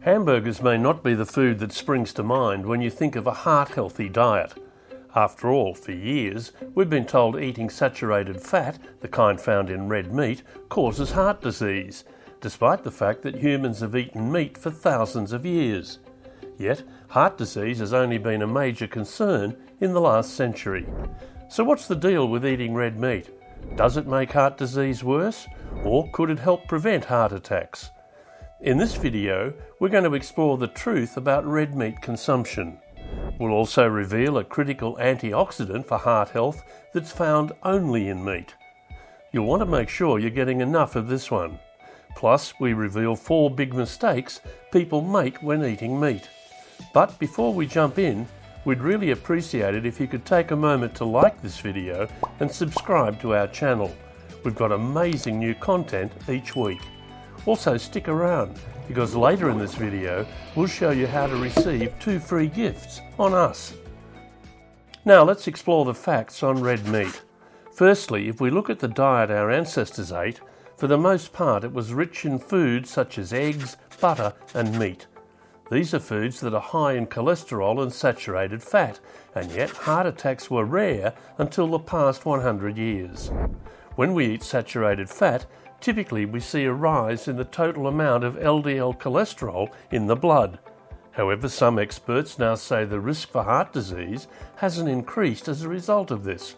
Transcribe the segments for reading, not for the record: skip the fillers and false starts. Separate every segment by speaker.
Speaker 1: Hamburgers may not be the food that springs to mind when you think of a heart-healthy diet. After all, for years, we've been told eating saturated fat, the kind found in red meat, causes heart disease, despite the fact that humans have eaten meat for thousands of years. Yet, heart disease has only been a major concern in the last century. So what's the deal with eating red meat? Does it make heart disease worse, or could it help prevent heart attacks? In this video, we're going to explore the truth about red meat consumption. We'll also reveal a critical antioxidant for heart health that's found only in meat. You'll want to make sure you're getting enough of this one. Plus, we reveal 4 big mistakes people make when eating meat. But before we jump in, we'd really appreciate it if you could take a moment to like this video and subscribe to our channel. We've got amazing new content each week. Also stick around, because later in this video we'll show you how to receive 2 free gifts on us. Now let's explore the facts on red meat. Firstly, if we look at the diet our ancestors ate, for the most part it was rich in foods such as eggs, butter and meat. These are foods that are high in cholesterol and saturated fat, and yet heart attacks were rare until the past 100 years. When we eat saturated fat, typically we see a rise in the total amount of LDL cholesterol in the blood. However, some experts now say the risk for heart disease hasn't increased as a result of this,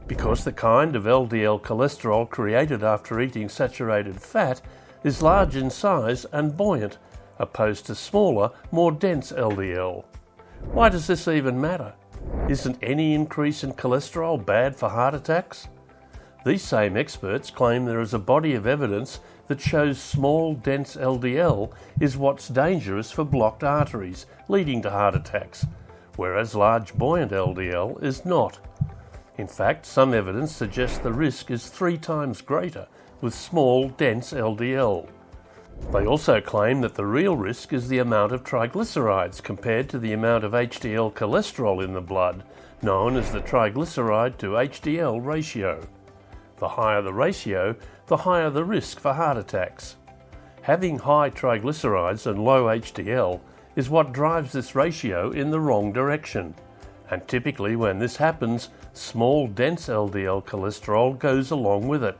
Speaker 1: because the kind of LDL cholesterol created after eating saturated fat is large in size and buoyant, opposed to smaller, more dense LDL. Why does this even matter? Isn't any increase in cholesterol bad for heart attacks? These same experts claim there is a body of evidence that shows small, dense LDL is what's dangerous for blocked arteries, leading to heart attacks, whereas large, buoyant LDL is not. In fact, some evidence suggests the risk is 3 times greater with small, dense LDL. They also claim that the real risk is the amount of triglycerides compared to the amount of HDL cholesterol in the blood, known as the triglyceride to HDL ratio. The higher the ratio, the higher the risk for heart attacks. Having high triglycerides and low HDL is what drives this ratio in the wrong direction. And typically when this happens, small dense LDL cholesterol goes along with it.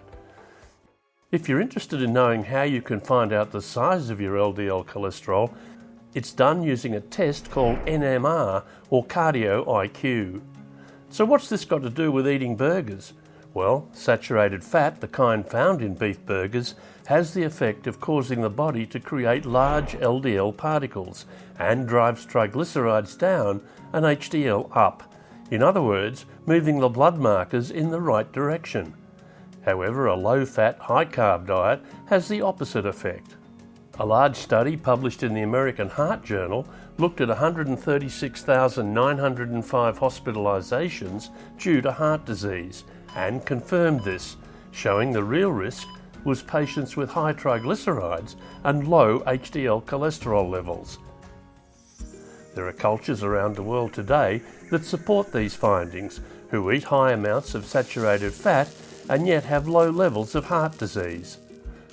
Speaker 1: If you're interested in knowing how you can find out the size of your LDL cholesterol, it's done using a test called NMR or cardio IQ. So what's this got to do with eating burgers? Well, saturated fat, the kind found in beef burgers, has the effect of causing the body to create large LDL particles and drives triglycerides down and HDL up. In other words, moving the blood markers in the right direction. However, a low-fat, high-carb diet has the opposite effect. A large study published in the American Heart Journal looked at 136,905 hospitalizations due to heart disease and confirmed this, showing the real risk was patients with high triglycerides and low HDL cholesterol levels. There are cultures around the world today that support these findings, who eat high amounts of saturated fat and yet have low levels of heart disease.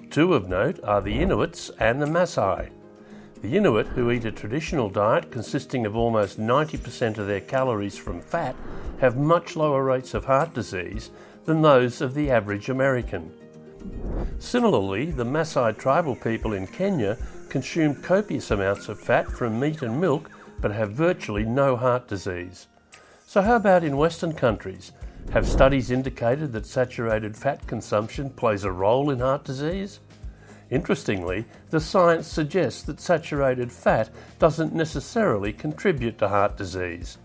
Speaker 1: 2 of note are the Inuits and the Maasai. The Inuit, who eat a traditional diet consisting of almost 90% of their calories from fat, have much lower rates of heart disease than those of the average American. Similarly, the Maasai tribal people in Kenya consume copious amounts of fat from meat and milk but have virtually no heart disease. So how about in Western countries? Have studies indicated that saturated fat consumption plays a role in heart disease? Interestingly, the science suggests that saturated fat doesn't necessarily contribute to heart disease.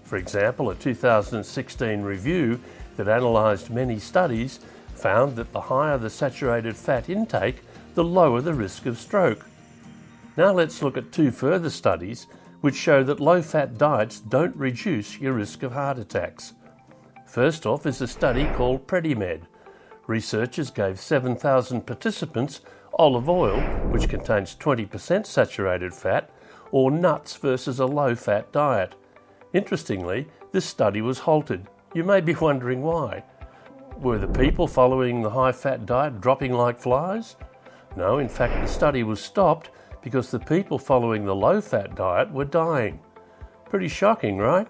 Speaker 1: For example, a 2016 review that analysed many studies found that the higher the saturated fat intake, the lower the risk of stroke. Now let's look at 2 further studies which show that low-fat diets don't reduce your risk of heart attacks. First off is a study called PREDIMED. Researchers gave 7,000 participants olive oil, which contains 20% saturated fat, or nuts versus a low-fat diet. Interestingly, this study was halted. You may be wondering why. Were the people following the high-fat diet dropping like flies? No, in fact the study was stopped because the people following the low-fat diet were dying. Pretty shocking, right?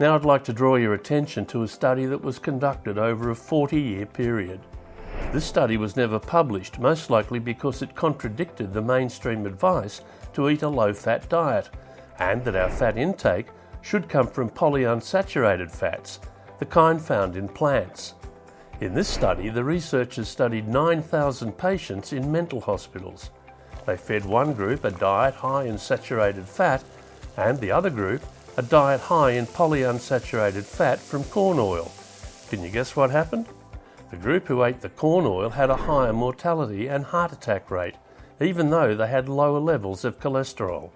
Speaker 1: Now I'd like to draw your attention to a study that was conducted over a 40-year period. This study was never published, most likely because it contradicted the mainstream advice to eat a low-fat diet, and that our fat intake should come from polyunsaturated fats, the kind found in plants. In this study, the researchers studied 9,000 patients in mental hospitals. They fed one group a diet high in saturated fat and the other group a diet high in polyunsaturated fat from corn oil. Can you guess what happened? The group who ate the corn oil had a higher mortality and heart attack rate, even though they had lower levels of cholesterol.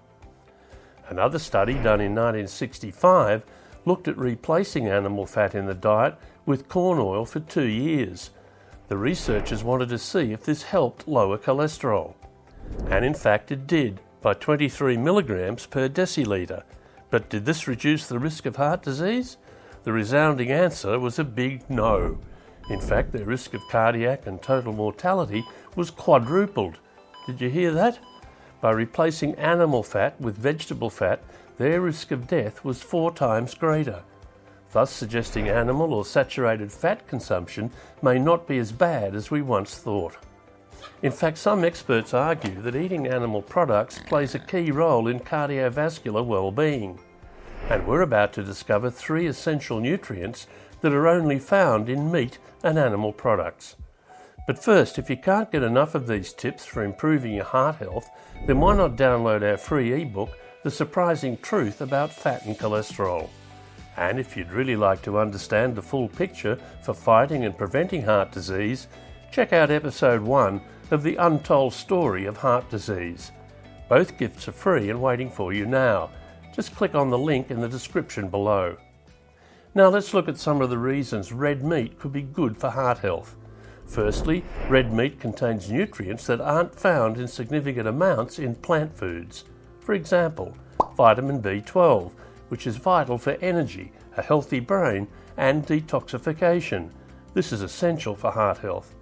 Speaker 1: Another study done in 1965 looked at replacing animal fat in the diet with corn oil for 2 years. The researchers wanted to see if this helped lower cholesterol. And in fact it did, by 23 milligrams per decilitre. But did this reduce the risk of heart disease? The resounding answer was a big no. In fact, their risk of cardiac and total mortality was quadrupled. Did you hear that? By replacing animal fat with vegetable fat, their risk of death was 4 times greater, thus suggesting animal or saturated fat consumption may not be as bad as we once thought. In fact, some experts argue that eating animal products plays a key role in cardiovascular well-being. And we're about to discover 3 essential nutrients that are only found in meat and animal products. But first, if you can't get enough of these tips for improving your heart health, then why not download our free ebook, The Surprising Truth About Fat and Cholesterol. And if you'd really like to understand the full picture for fighting and preventing heart disease, check out episode 1 of The Untold Story of Heart Disease. Both gifts are free and waiting for you now. Just click on the link in the description below. Now let's look at some of the reasons red meat could be good for heart health. Firstly, red meat contains nutrients that aren't found in significant amounts in plant foods. For example, vitamin B12, which is vital for energy, a healthy brain, and detoxification. This is essential for heart health.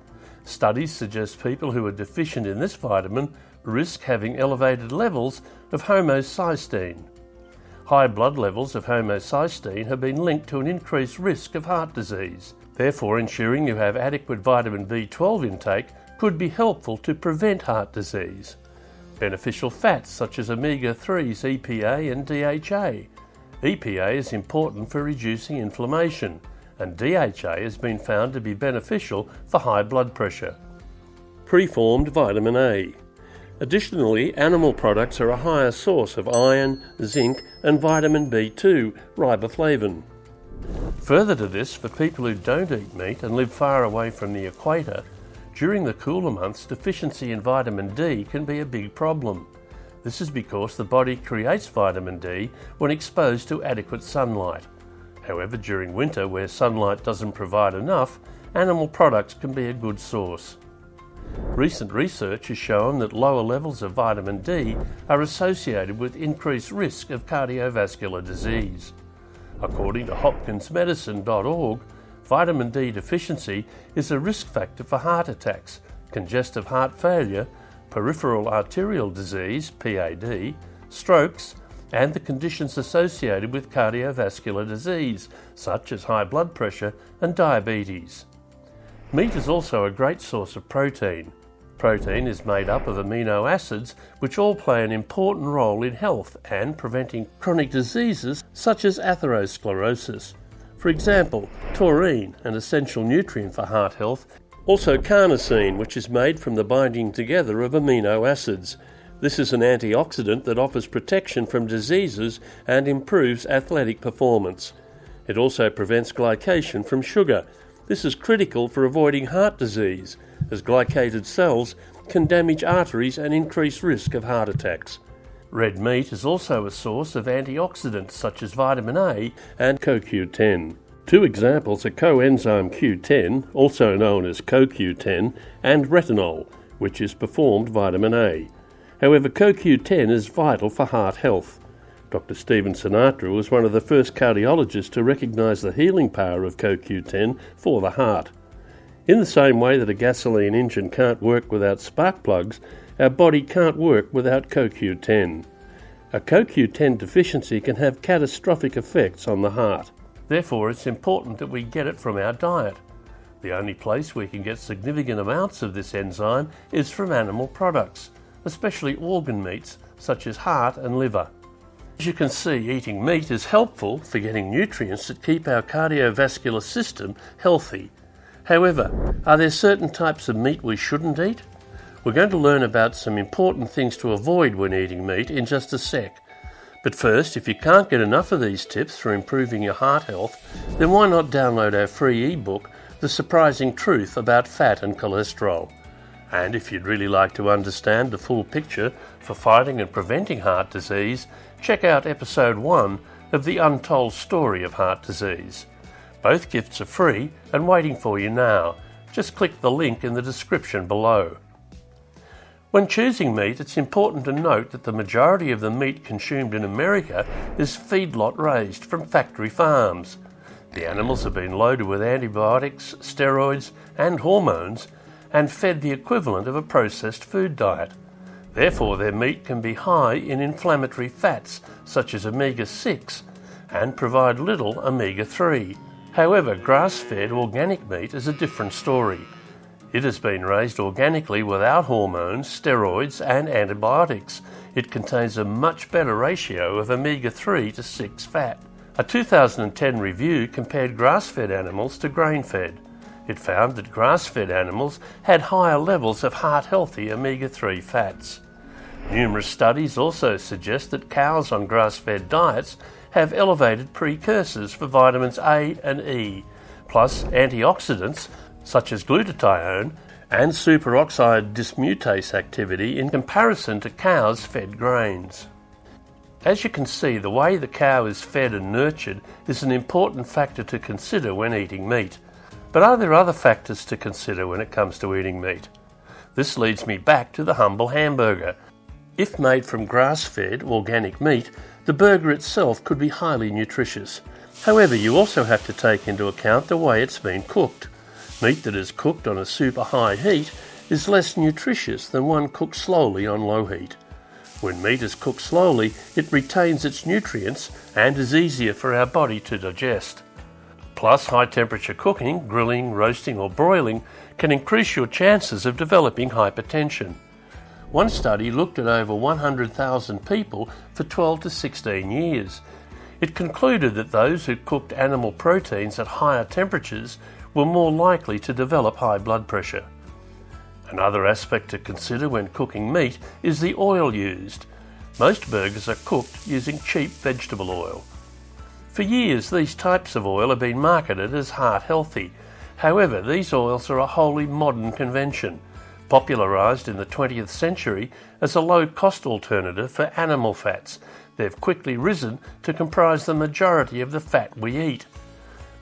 Speaker 1: Studies suggest people who are deficient in this vitamin risk having elevated levels of homocysteine. High blood levels of homocysteine have been linked to an increased risk of heart disease. Therefore, ensuring you have adequate vitamin B12 intake could be helpful to prevent heart disease. Beneficial fats such as omega-3s, EPA and DHA. EPA is important for reducing inflammation, and DHA has been found to be beneficial for high blood pressure. Preformed vitamin A. Additionally, animal products are a higher source of iron, zinc and vitamin B2, riboflavin. Further to this, for people who don't eat meat and live far away from the equator, during the cooler months, deficiency in vitamin D can be a big problem. This is because the body creates vitamin D when exposed to adequate sunlight. However, during winter, where sunlight doesn't provide enough, animal products can be a good source. Recent research has shown that lower levels of vitamin D are associated with increased risk of cardiovascular disease. According to hopkinsmedicine.org, vitamin D deficiency is a risk factor for heart attacks, congestive heart failure, peripheral arterial disease, PAD, strokes, and the conditions associated with cardiovascular disease, such as high blood pressure and diabetes. Meat is also a great source of protein. Protein is made up of amino acids, which all play an important role in health and preventing chronic diseases such as atherosclerosis. For example, taurine, an essential nutrient for heart health, also carnosine, which is made from the binding together of amino acids. This is an antioxidant that offers protection from diseases and improves athletic performance. It also prevents glycation from sugar. This is critical for avoiding heart disease, as glycated cells can damage arteries and increase risk of heart attacks. Red meat is also a source of antioxidants such as vitamin A and CoQ10. 2 examples are coenzyme Q10, also known as CoQ10, and retinol, which is performed vitamin A. However, CoQ10 is vital for heart health. Dr. Stephen Sinatra was one of the first cardiologists to recognise the healing power of CoQ10 for the heart. In the same way that a gasoline engine can't work without spark plugs, our body can't work without CoQ10. A CoQ10 deficiency can have catastrophic effects on the heart. Therefore, it's important that we get it from our diet. The only place we can get significant amounts of this enzyme is from animal products, especially organ meats such as heart and liver. As you can see, eating meat is helpful for getting nutrients that keep our cardiovascular system healthy. However, are there certain types of meat we shouldn't eat? We're going to learn about some important things to avoid when eating meat in just a sec. But first, if you can't get enough of these tips for improving your heart health, then why not download our free ebook, The Surprising Truth About Fat and Cholesterol. And if you'd really like to understand the full picture for fighting and preventing heart disease, check out episode 1 of The Untold Story of Heart Disease. Both gifts are free and waiting for you now. Just click the link in the description below. When choosing meat, it's important to note that the majority of the meat consumed in America is feedlot raised from factory farms. The animals have been loaded with antibiotics, steroids and hormones and fed the equivalent of a processed food diet. Therefore, their meat can be high in inflammatory fats such as omega-6 and provide little omega-3. However, grass-fed organic meat is a different story. It has been raised organically without hormones, steroids and antibiotics. It contains a much better ratio of omega-3 to 6 fat. A 2010 review compared grass-fed animals to grain-fed. It found that grass-fed animals had higher levels of heart-healthy omega-3 fats. Numerous studies also suggest that cows on grass-fed diets have elevated precursors for vitamins A and E, plus antioxidants such as glutathione and superoxide dismutase activity in comparison to cows fed grains. As you can see, the way the cow is fed and nurtured is an important factor to consider when eating meat. But are there other factors to consider when it comes to eating meat? This leads me back to the humble hamburger. If made from grass-fed organic meat, the burger itself could be highly nutritious. However, you also have to take into account the way it's been cooked. Meat that is cooked on a super high heat is less nutritious than one cooked slowly on low heat. When meat is cooked slowly, it retains its nutrients and is easier for our body to digest. Plus, high temperature cooking, grilling, roasting or broiling can increase your chances of developing hypertension. One study looked at over 100,000 people for 12 to 16 years. It concluded that those who cooked animal proteins at higher temperatures were more likely to develop high blood pressure. Another aspect to consider when cooking meat is the oil used. Most burgers are cooked using cheap vegetable oil. For years, these types of oil have been marketed as heart healthy. However, these oils are a wholly modern convention, popularised in the 20th century as a low-cost alternative for animal fats. They've quickly risen to comprise the majority of the fat we eat.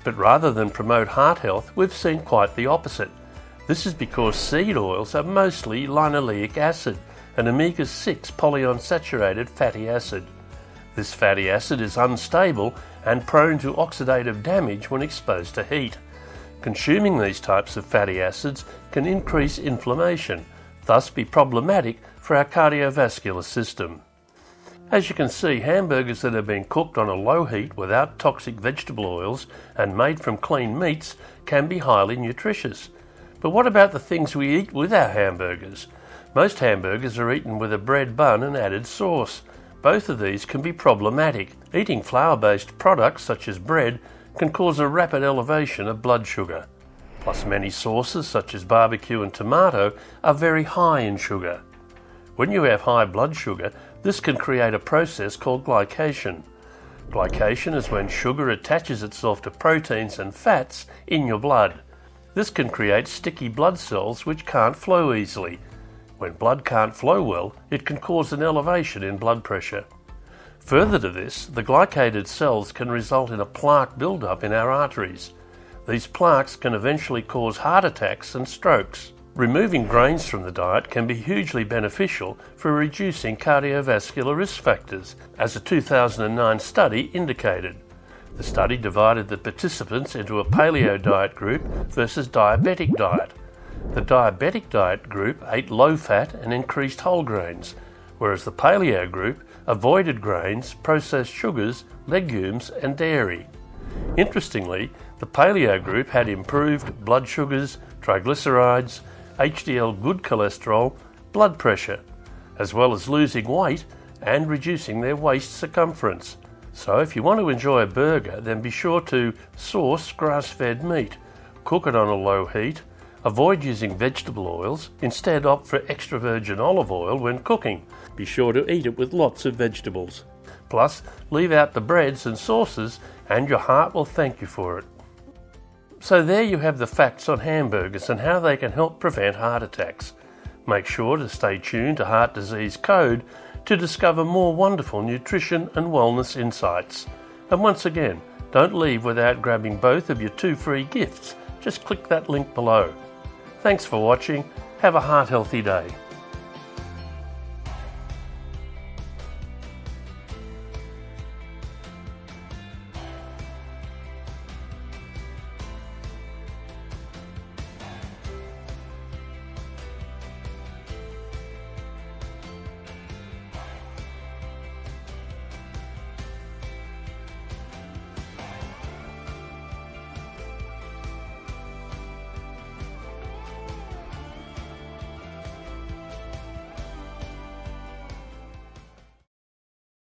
Speaker 1: But rather than promote heart health, we've seen quite the opposite. This is because seed oils are mostly linoleic acid, an omega-6 polyunsaturated fatty acid. This fatty acid is unstable and prone to oxidative damage when exposed to heat. Consuming these types of fatty acids can increase inflammation, thus be problematic for our cardiovascular system. As you can see, hamburgers that have been cooked on a low heat without toxic vegetable oils and made from clean meats can be highly nutritious. But what about the things we eat with our hamburgers? Most hamburgers are eaten with a bread bun and added sauce. Both of these can be problematic. Eating flour-based products such as bread can cause a rapid elevation of blood sugar. Plus, many sauces such as barbecue and tomato are very high in sugar. When you have high blood sugar, this can create a process called glycation. Glycation is when sugar attaches itself to proteins and fats in your blood. This can create sticky blood cells which can't flow easily. When blood can't flow well, it can cause an elevation in blood pressure. Further to this, the glycated cells can result in a plaque buildup in our arteries. These plaques can eventually cause heart attacks and strokes. Removing grains from the diet can be hugely beneficial for reducing cardiovascular risk factors, as a 2009 study indicated. The study divided the participants into a paleo diet group versus diabetic diet. The diabetic diet group ate low-fat and increased whole grains, whereas the paleo group avoided grains, processed sugars, legumes and dairy. Interestingly, the paleo group had improved blood sugars, triglycerides, HDL good cholesterol, blood pressure, as well as losing weight and reducing their waist circumference. So if you want to enjoy a burger, then be sure to source grass-fed meat, cook it on a low heat, avoid using vegetable oils, instead opt for extra virgin olive oil when cooking. Be sure to eat it with lots of vegetables. Plus, leave out the breads and sauces and your heart will thank you for it. So there you have the facts on hamburgers and how they can help prevent heart attacks. Make sure to stay tuned to Heart Disease Code to discover more wonderful nutrition and wellness insights. And once again, don't leave without grabbing both of your 2 free gifts. Just click that link below. Thanks for watching. Have a heart healthy day.